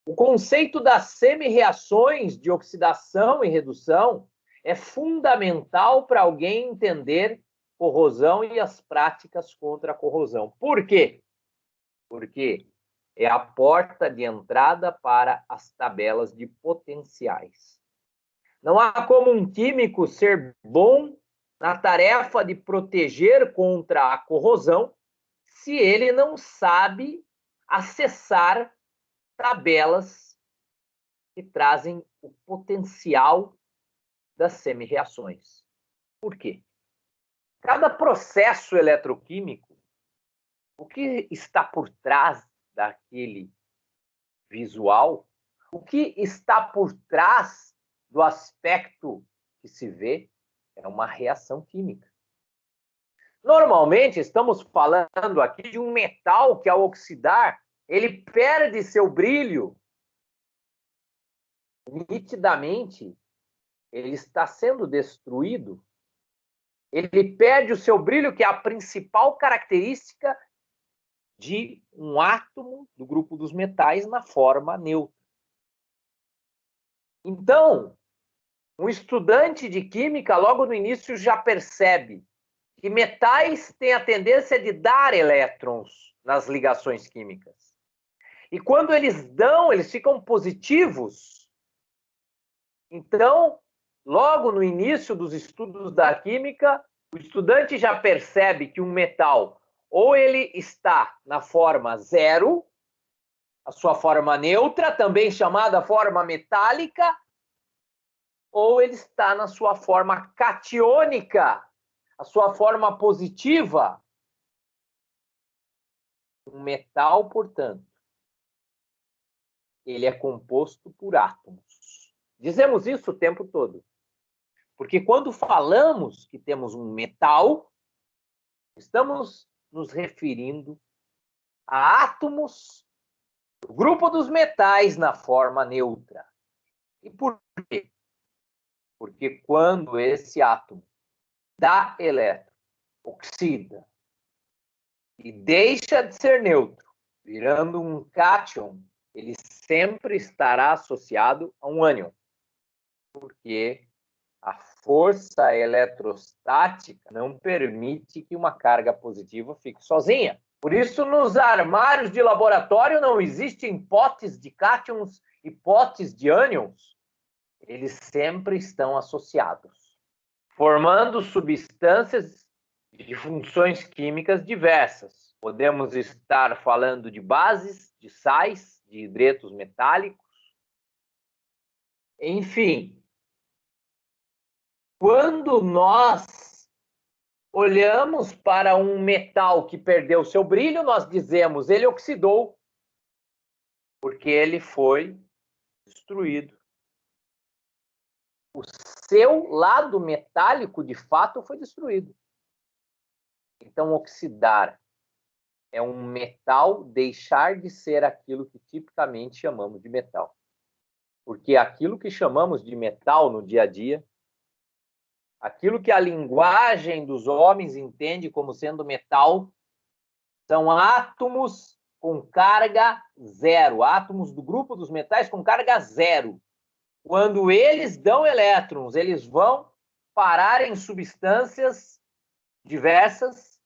O conceito das semi-reações de oxidação e redução é fundamental para alguém entender corrosão e as práticas contra a corrosão. Por quê? Porque é a porta de entrada para as tabelas de potenciais. Não há como um químico ser bom na tarefa de proteger contra a corrosão se ele não sabe acessar tabelas que trazem o potencial das semi-reações. Por quê? Cada processo eletroquímico, o que está por trás daquele visual, o que está por trás do aspecto que se vê, é uma reação química. Normalmente, estamos falando aqui de um metal que, ao oxidar, ele perde seu brilho. Nitidamente, ele está sendo destruído. Ele perde o seu brilho, que é a principal característica de um átomo do grupo dos metais na forma neutra. Então, um estudante de química, logo no início, já percebe que metais têm a tendência de dar elétrons nas ligações químicas. E quando eles dão, eles ficam positivos. Então, logo no início dos estudos da química, o estudante já percebe que um metal ou ele está na forma zero, a sua forma neutra, também chamada forma metálica, ou ele está na sua forma catiônica, a sua forma positiva. Um metal, portanto, ele é composto por átomos. Dizemos isso o tempo todo. Porque quando falamos que temos um metal, estamos nos referindo a átomos do grupo dos metais na forma neutra. E por quê? Porque quando esse átomo dá elétron, oxida, e deixa de ser neutro, virando um cátion, ele sempre estará associado a um ânion. Porque a força eletrostática não permite que uma carga positiva fique sozinha. Por isso, nos armários de laboratório não existem potes de cátions e potes de ânions. Eles sempre estão associados, formando substâncias de funções químicas diversas. Podemos estar falando de bases, de sais, de hidretos metálicos. Enfim, quando nós olhamos para um metal que perdeu seu brilho, nós dizemos ele oxidou, porque ele foi destruído. O seu lado metálico, de fato, foi destruído. Então, oxidar é um metal deixar de ser aquilo que tipicamente chamamos de metal. Porque aquilo que chamamos de metal no dia a dia, aquilo que a linguagem dos homens entende como sendo metal, são átomos com carga zero, átomos do grupo dos metais com carga zero. Quando eles dão elétrons, eles vão parar em substâncias diversas.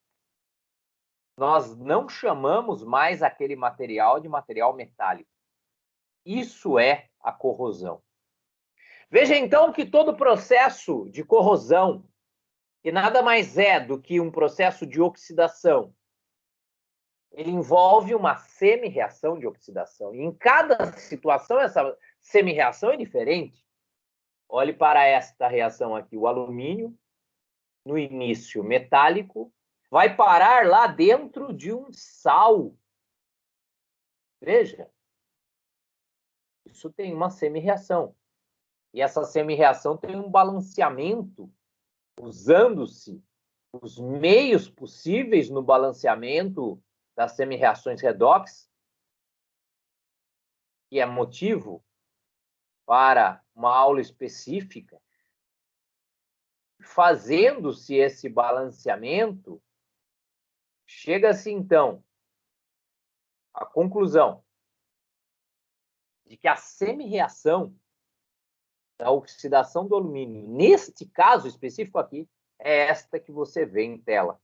Nós não chamamos mais aquele material de material metálico. Isso é a corrosão. Veja então que todo processo de corrosão, que nada mais é do que um processo de oxidação, ele envolve uma semi-reação de oxidação. E em cada situação, essa semi-reação é diferente. Olhe para esta reação aqui. O alumínio, no início metálico, vai parar lá dentro de um sal. Veja. Isso tem uma semi-reação. E essa semi-reação tem um balanceamento, usando-se os meios possíveis no balanceamento das semi-reações redox, que é motivo para uma aula específica. Fazendo-se esse balanceamento, chega-se então à conclusão de que a semi-reação da oxidação do alumínio, neste caso específico aqui, é esta que você vê em tela.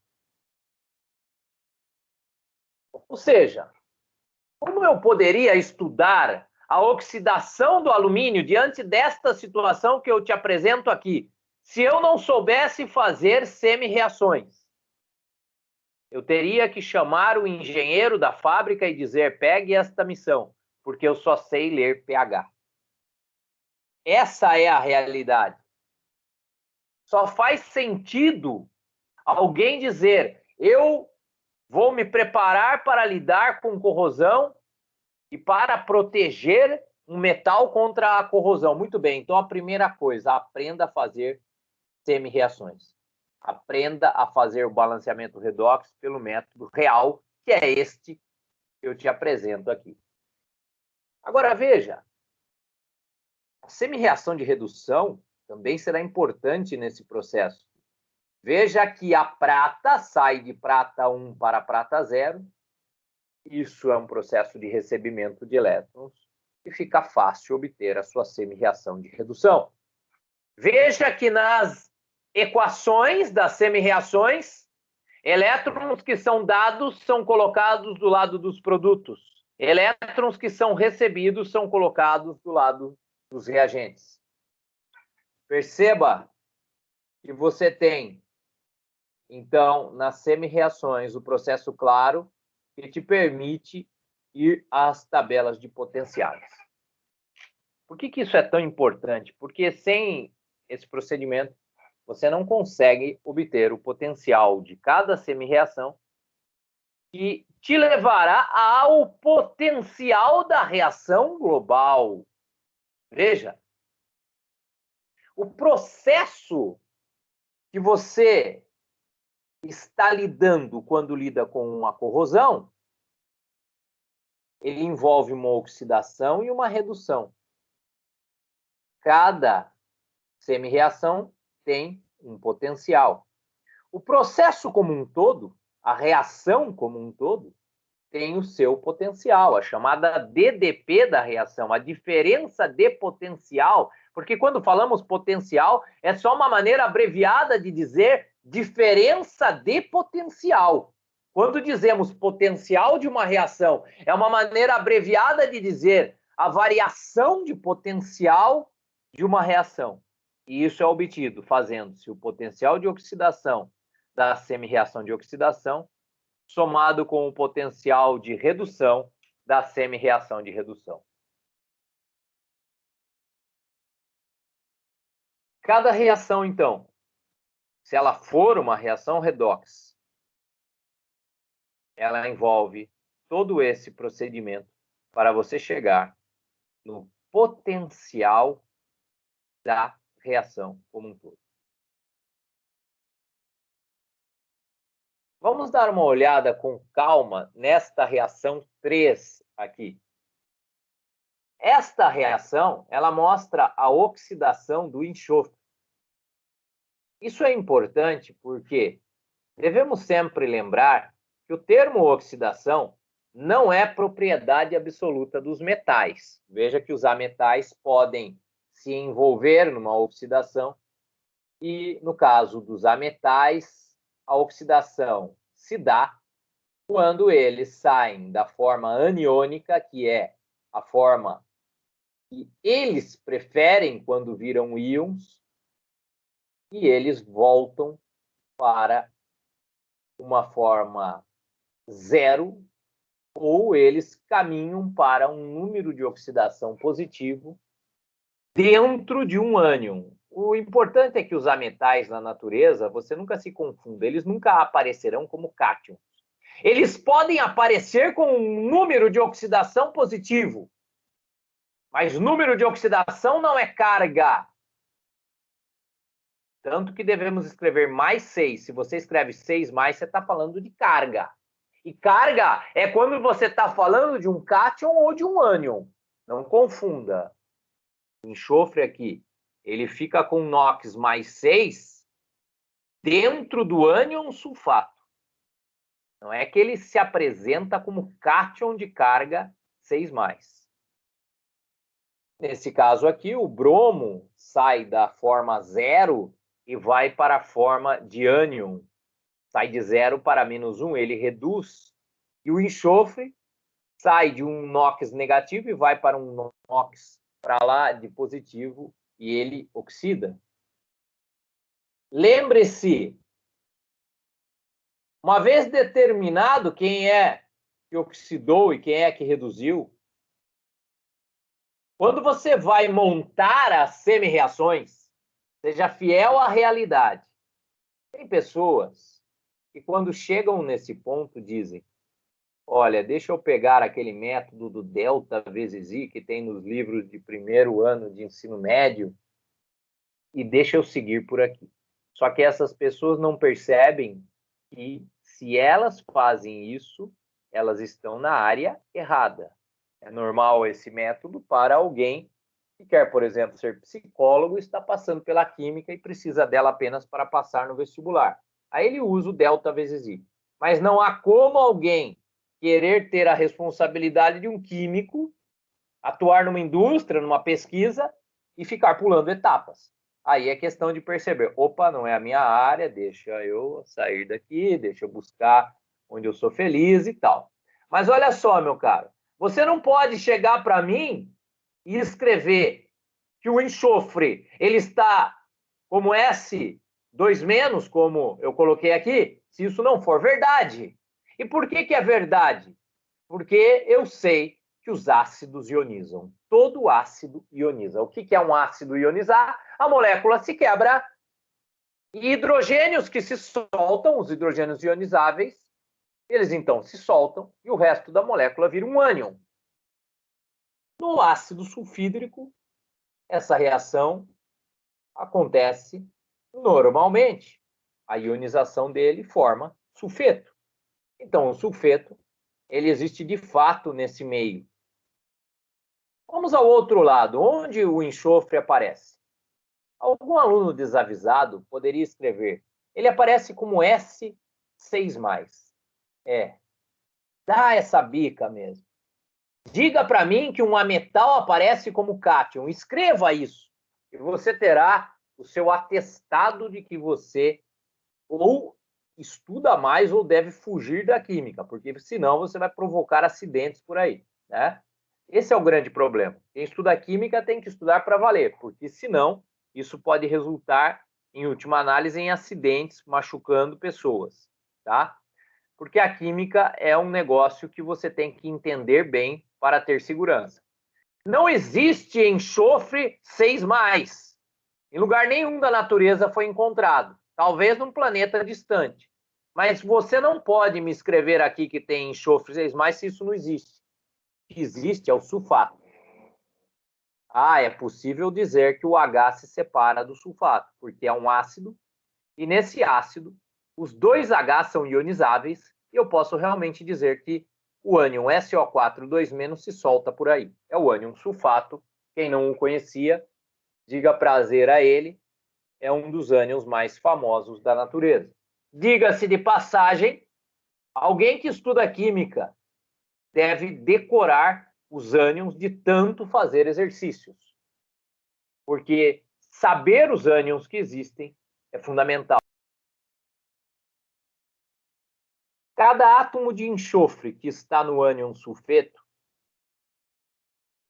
Ou seja, como eu poderia estudar a oxidação do alumínio diante desta situação que eu te apresento aqui, se eu não soubesse fazer semi-reações? Eu teria que chamar o engenheiro da fábrica e dizer: pegue esta missão, porque eu só sei ler pH. Essa é a realidade. Só faz sentido alguém dizer: eu vou me preparar para lidar com corrosão e para proteger um metal contra a corrosão. Muito bem, então a primeira coisa, aprenda a fazer semi-reações. Aprenda a fazer o balanceamento redox pelo método real, que é este que eu te apresento aqui. Agora, veja, a semi-reação de redução também será importante nesse processo. Veja que a prata sai de prata 1 para prata 0. Isso é um processo de recebimento de elétrons e fica fácil obter a sua semi-reação de redução. Veja que nas equações das semi-reações, elétrons que são dados são colocados do lado dos produtos. Elétrons que são recebidos são colocados do lado dos reagentes. Perceba que você tem, então, nas semi-reações, o processo claro que te permite ir às tabelas de potenciais. Por que isso é tão importante? Porque sem esse procedimento, você não consegue obter o potencial de cada semi-reação que te levará ao potencial da reação global. Veja, o processo que você está lidando quando lida com uma corrosão, ele envolve uma oxidação e uma redução. Cada semi-reação tem um potencial. O processo como um todo, a reação como um todo, tem o seu potencial, a chamada DDP da reação, a diferença de potencial, porque quando falamos potencial, é só uma maneira abreviada de dizer diferença de potencial. Quando dizemos potencial de uma reação, é uma maneira abreviada de dizer a variação de potencial de uma reação. E isso é obtido fazendo-se o potencial de oxidação da semi-reação de oxidação somado com o potencial de redução da semi-reação de redução. Cada reação, então, se ela for uma reação redox, ela envolve todo esse procedimento para você chegar no potencial da reação como um todo. Vamos dar uma olhada com calma nesta reação 3 aqui. Esta reação, ela mostra a oxidação do enxofre. Isso é importante porque devemos sempre lembrar que o termo oxidação não é propriedade absoluta dos metais. Veja que os ametais podem se envolver numa oxidação e, no caso dos ametais, a oxidação se dá quando eles saem da forma aniônica, que é a forma que eles preferem quando viram íons, e eles voltam para uma forma zero, ou eles caminham para um número de oxidação positivo dentro de um ânion. O importante é que os ametais na natureza, você nunca se confunda, eles nunca aparecerão como cátions. Eles podem aparecer com um número de oxidação positivo, mas número de oxidação não é carga. Tanto que devemos escrever mais 6. Se você escreve 6 mais, você está falando de carga. E carga é quando você está falando de um cátion ou de um ânion. Não confunda. O enxofre aqui, ele fica com NOx mais 6 dentro do ânion sulfato. Não é que ele se apresenta como cátion de carga 6 mais. Nesse caso aqui, o bromo sai da forma 0 e vai para a forma de ânion. Sai de 0 para -1, ele reduz. E o enxofre sai de um NOx negativo e vai para um NOx para lá de positivo e ele oxida. Lembre-se, uma vez determinado quem é que oxidou e quem é que reduziu, quando você vai montar as semi-reações, seja fiel à realidade. Tem pessoas que, quando chegam nesse ponto, dizem: olha, deixa eu pegar aquele método do delta vezes I que tem nos livros de primeiro ano de ensino médio e deixa eu seguir por aqui. Só que essas pessoas não percebem que, se elas fazem isso, elas estão na área errada. É normal esse método para alguém que quer, por exemplo, ser psicólogo, está passando pela química e precisa dela apenas para passar no vestibular. Aí ele usa o delta vezes I. Mas não há como alguém querer ter a responsabilidade de um químico, atuar numa indústria, numa pesquisa e ficar pulando etapas. Aí é questão de perceber, opa, não é a minha área, deixa eu sair daqui, deixa eu buscar onde eu sou feliz e tal. Mas olha só, meu caro, você não pode chegar para mim e escrever que o enxofre ele está como S2-, como eu coloquei aqui, se isso não for verdade. E por que é verdade? Porque eu sei que os ácidos ionizam. Todo ácido ioniza. O que é um ácido ionizar? A molécula se quebra e hidrogênios que se soltam, os hidrogênios ionizáveis, eles então se soltam e o resto da molécula vira um ânion. No ácido sulfídrico, essa reação acontece normalmente. A ionização dele forma sulfeto. Então, o sulfeto, ele existe de fato nesse meio. Vamos ao outro lado, onde o enxofre aparece. Algum aluno desavisado poderia escrever: ele aparece como S6+. Dá essa bica mesmo. Diga para mim que um ametal aparece como cátion. Escreva isso. E você terá o seu atestado de que você ou estuda mais ou deve fugir da química, porque senão você vai provocar acidentes por aí, né? Esse é o grande problema. Quem estuda química tem que estudar para valer, porque senão isso pode resultar, em última análise, em acidentes, machucando pessoas, tá? Porque a química é um negócio que você tem que entender bem para ter segurança. Não existe enxofre 6+. Em lugar nenhum da natureza foi encontrado. Talvez num planeta distante. Mas você não pode me escrever aqui que tem enxofre 6+, se isso não existe. O que existe é o sulfato. É possível dizer que o H se separa do sulfato, porque é um ácido, e nesse ácido, os dois H são ionizáveis, e eu posso realmente dizer que o ânion SO4 2- se solta por aí. É o ânion sulfato. Quem não o conhecia, diga prazer a ele, é um dos ânions mais famosos da natureza. Diga-se de passagem, alguém que estuda química deve decorar os ânions de tanto fazer exercícios. Porque saber os ânions que existem é fundamental. Cada átomo de enxofre que está no ânion sulfeto,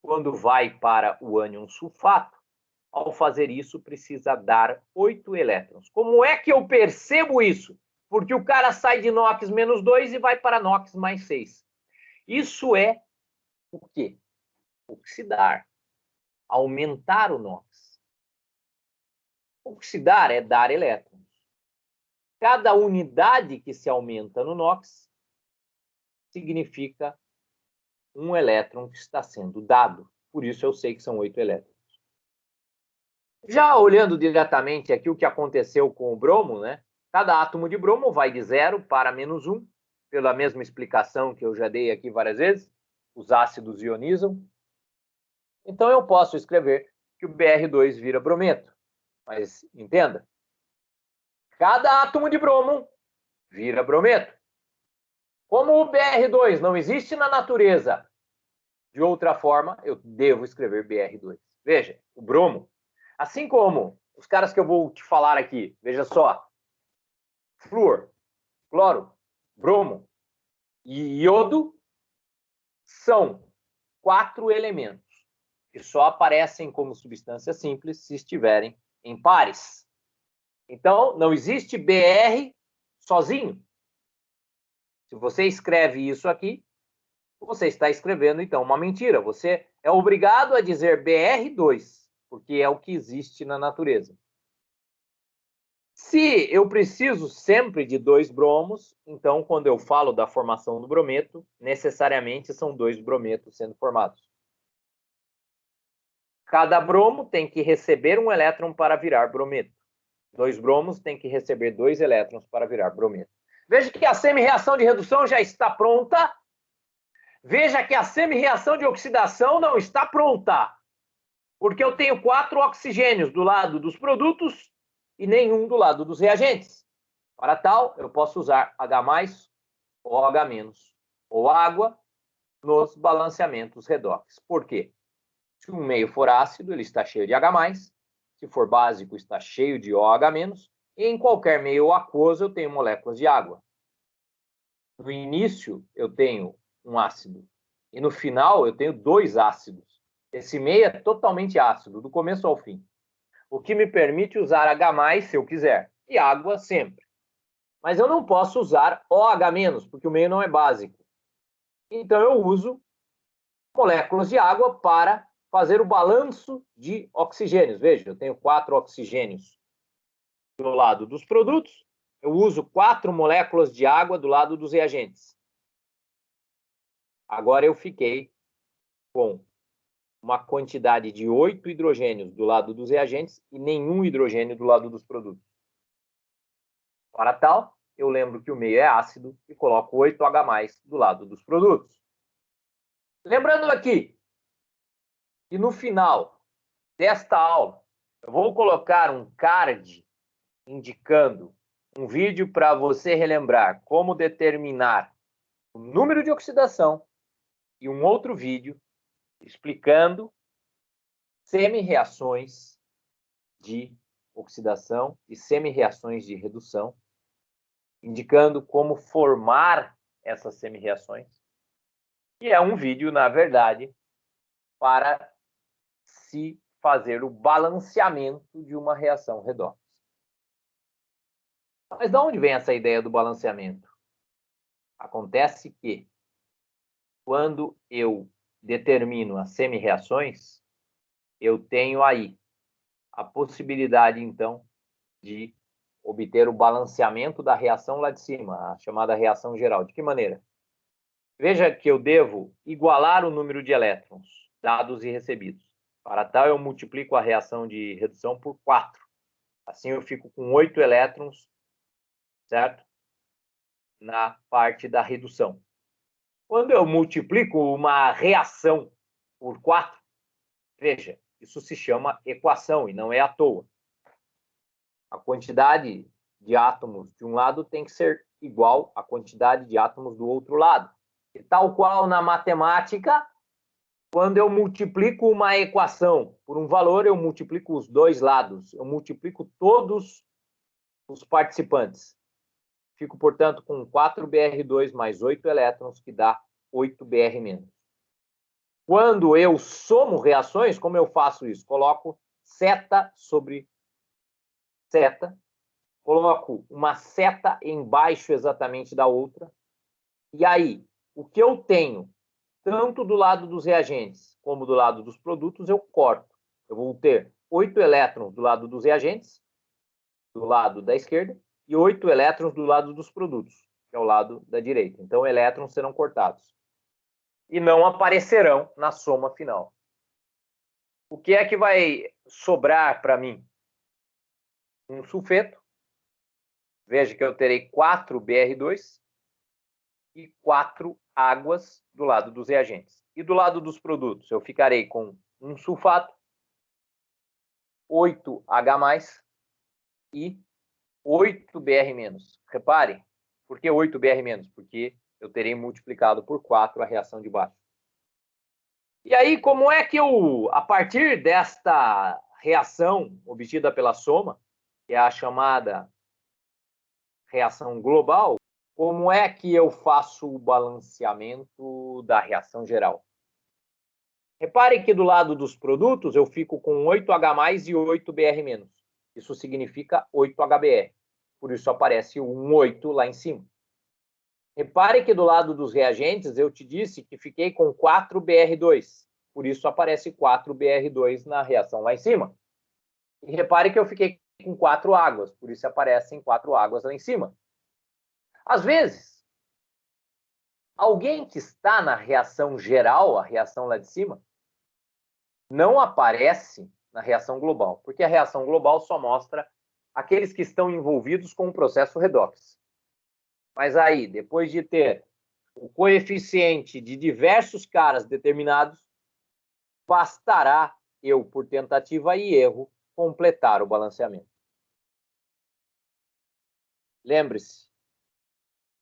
quando vai para o ânion sulfato, ao fazer isso, precisa dar 8 elétrons. Como é que eu percebo isso? Porque o cara sai de NOx -2 e vai para NOx +6. Isso é o quê? Oxidar. Aumentar o NOx. Oxidar é dar elétrons. Cada unidade que se aumenta no NOx significa um elétron que está sendo dado. Por isso eu sei que são 8 elétrons. Já olhando diretamente aqui o que aconteceu com o bromo, né? Cada átomo de bromo vai de 0 para -1, pela mesma explicação que eu já dei aqui várias vezes. Os ácidos ionizam. Então eu posso escrever que o Br2 vira brometo. Mas entenda, cada átomo de bromo vira brometo. Como o Br2 não existe na natureza De outra forma, eu devo escrever BR2. Veja, o bromo, assim como os caras que eu vou te falar aqui, veja só, flúor, cloro, bromo e iodo são 4 elementos que só aparecem como substância simples se estiverem em pares. Então, não existe BR sozinho. Se você escreve isso aqui, você está escrevendo, então, uma mentira. Você é obrigado a dizer BR2, porque é o que existe na natureza. Se eu preciso sempre de 2 bromos, então, quando eu falo da formação do brometo, necessariamente são 2 brometos sendo formados. Cada bromo tem que receber um elétron para virar brometo. 2 bromos têm que receber 2 elétrons para virar brometo. Veja que a semi-reação de redução já está pronta. Veja que a semi-reação de oxidação não está pronta, porque eu tenho 4 oxigênios do lado dos produtos e nenhum do lado dos reagentes. Para tal, eu posso usar H+, ou H-, ou água nos balanceamentos redox. Por quê? Se um meio for ácido, ele está cheio de H+, se for básico, está cheio de OH-, e em qualquer meio aquoso eu tenho moléculas de água. No início, eu tenho um ácido, e no final eu tenho 2 ácidos. Esse meio é totalmente ácido, do começo ao fim. O que me permite usar H+, se eu quiser, e água sempre. Mas eu não posso usar OH-, porque o meio não é básico. Então eu uso moléculas de água para fazer o balanço de oxigênios. Veja, eu tenho 4 oxigênios do lado dos produtos, eu uso 4 moléculas de água do lado dos reagentes. Agora eu fiquei com uma quantidade de 8 hidrogênios do lado dos reagentes e nenhum hidrogênio do lado dos produtos. Para tal, eu lembro que o meio é ácido e coloco 8H+ do lado dos produtos. Lembrando aqui que no final desta aula, eu vou colocar um card indicando um vídeo para você relembrar como determinar o número de oxidação e um outro vídeo explicando semi-reações de oxidação e semi-reações de redução, indicando como formar essas semi-reações. E é um vídeo, na verdade, para se fazer o balanceamento de uma reação redox. Mas de onde vem essa ideia do balanceamento? Acontece que, quando eu determino as semi-reações, eu tenho aí a possibilidade, então, de obter o balanceamento da reação lá de cima, a chamada reação geral. De que maneira? Veja que eu devo igualar o número de elétrons dados e recebidos. Para tal, eu multiplico a reação de redução por 4. Assim, eu fico com 8 elétrons, certo? Na parte da redução. Quando eu multiplico uma reação por 4, veja, isso se chama equação e não é à toa. A quantidade de átomos de um lado tem que ser igual à quantidade de átomos do outro lado. E tal qual na matemática, quando eu multiplico uma equação por um valor, eu multiplico os dois lados. Eu multiplico todos os participantes. Fico, portanto, com 4Br2 mais 8 elétrons, que dá 8Br-. Quando eu somo reações, como eu faço isso? Coloco seta sobre seta, coloco uma seta embaixo exatamente da outra, e aí, o que eu tenho, tanto do lado dos reagentes como do lado dos produtos, eu corto. Eu vou ter 8 elétrons do lado dos reagentes, do lado da esquerda, e 8 elétrons do lado dos produtos, que é o lado da direita. Então, elétrons serão cortados. E não aparecerão na soma final. O que é que vai sobrar para mim? Um sulfeto. Veja que eu terei 4 Br2 e 4 águas do lado dos reagentes. E do lado dos produtos, eu ficarei com um sulfato, 8H+, e 8Br-. Repare, por que 8Br-? Porque eu terei multiplicado por 4 a reação de baixo. E aí, como é que eu, a partir desta reação obtida pela soma, que é a chamada reação global, como é que eu faço o balanceamento da reação geral? Repare que do lado dos produtos eu fico com 8H+, e 8Br-. Isso significa 8HBr. Por isso aparece um 8 lá em cima. Repare que do lado dos reagentes eu te disse que fiquei com 4Br2. Por isso aparece 4Br2 na reação lá em cima. E repare que eu fiquei com 4 águas. Por isso aparecem 4 águas lá em cima. Às vezes, alguém que está na reação geral, a reação lá de cima, não aparece na reação global, porque a reação global só mostra aqueles que estão envolvidos com o processo redox. Mas aí, depois de ter o coeficiente de diversos caras determinados, bastará eu, por tentativa e erro, completar o balanceamento. Lembre-se,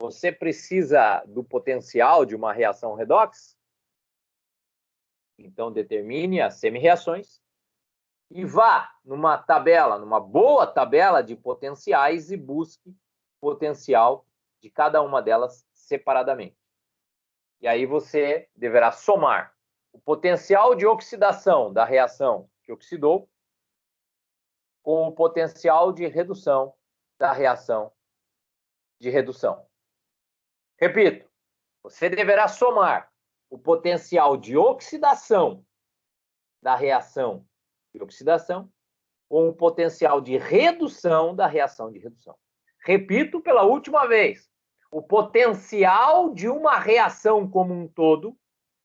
você precisa do potencial de uma reação redox? Então, determine as semi-reações e vá numa tabela, numa boa tabela de potenciais e busque o potencial de cada uma delas separadamente. E aí você deverá somar o potencial de oxidação da reação que oxidou com o potencial de redução da reação de redução. Repito, você deverá somar o potencial de oxidação da reação de oxidação com o potencial de redução da reação de redução. Repito pela última vez, o potencial de uma reação como um todo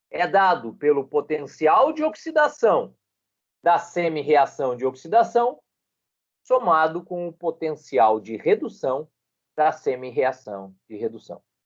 é dado pelo potencial de oxidação da semi-reação de oxidação somado com o potencial de redução da semi-reação de redução.